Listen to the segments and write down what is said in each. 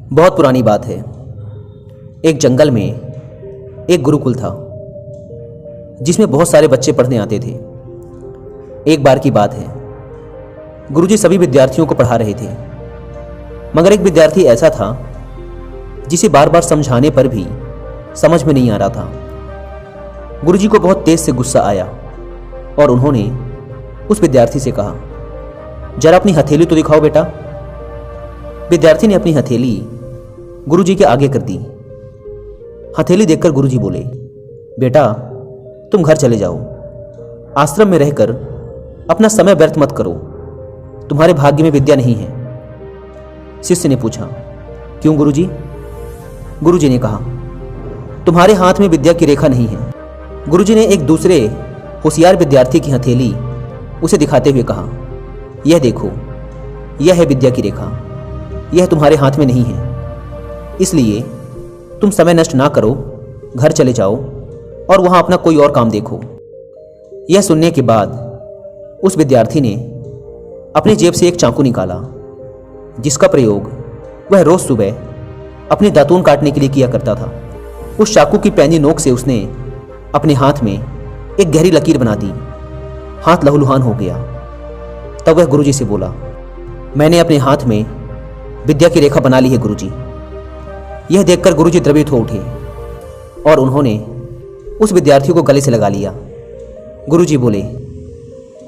बहुत पुरानी बात है। एक जंगल में एक गुरुकुल था जिसमें बहुत सारे बच्चे पढ़ने आते थे। एक बार की बात है, गुरुजी सभी विद्यार्थियों को पढ़ा रहे थे, मगर एक विद्यार्थी ऐसा था जिसे बार बार समझाने पर भी समझ में नहीं आ रहा था। गुरुजी को बहुत तेज से गुस्सा आया और उन्होंने उस विद्यार्थी से कहा, जरा अपनी हथेली तो दिखाओ बेटा। विद्यार्थी ने अपनी हथेली गुरुजी के आगे कर दी। हथेली देखकर गुरुजी बोले, बेटा तुम घर चले जाओ, आश्रम में रहकर अपना समय व्यर्थ मत करो, तुम्हारे भाग्य में विद्या नहीं है। शिष्य ने पूछा, क्यों गुरुजी? गुरुजी ने कहा, तुम्हारे हाथ में विद्या की रेखा नहीं है। गुरुजी ने एक दूसरे होशियार विद्यार्थी की हथेली उसे दिखाते हुए कहा, यह देखो, यह है विद्या की रेखा, यह तुम्हारे हाथ में नहीं है, इसलिए तुम समय नष्ट ना करो, घर चले जाओ और वहां अपना कोई और काम देखो। यह सुनने के बाद उस विद्यार्थी ने अपनी जेब से एक चाकू निकाला, जिसका प्रयोग वह रोज सुबह अपने दातून काटने के लिए किया करता था। उस चाकू की पैनी नोक से उसने अपने हाथ में एक गहरी लकीर बना दी। हाथ लहूलुहान हो गया। तब वह गुरुजी से बोला, मैंने अपने हाथ में विद्या की रेखा बना ली है गुरुजी। यह देखकर गुरुजी द्रवित हो उठे और उन्होंने उस विद्यार्थी को गले से लगा लिया। गुरुजी बोले,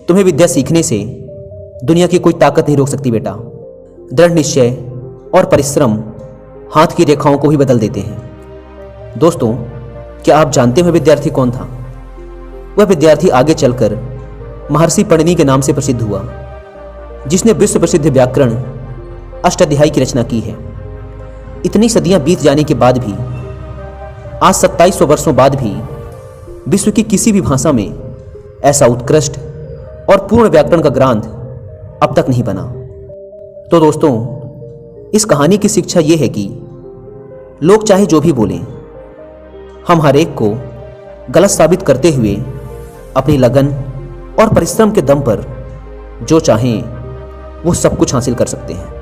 तुम्हें विद्या सीखने से दुनिया की कोई ताकत नहीं रोक सकती बेटा। दृढ़ निश्चय और परिश्रम हाथ की रेखाओं को भी बदल देते हैं। दोस्तों, क्या आप जानते हैं विद्यार्थी कौन था? वह विद्यार्थी आगे चलकर महर्षि पणिनि के नाम से प्रसिद्ध हुआ, जिसने विश्व प्रसिद्ध व्याकरण अष्टाध्यायी की रचना की है। इतनी सदियां बीत जाने के बाद भी, आज 2700 वर्षों बाद भी विश्व की किसी भी भाषा में ऐसा उत्कृष्ट और पूर्ण व्याकरण का ग्रंथ अब तक नहीं बना। तो दोस्तों, इस कहानी की शिक्षा यह है कि लोग चाहे जो भी बोलें, हम हर एक को गलत साबित करते हुए अपनी लगन और परिश्रम के दम पर जो चाहें वो सब कुछ हासिल कर सकते हैं।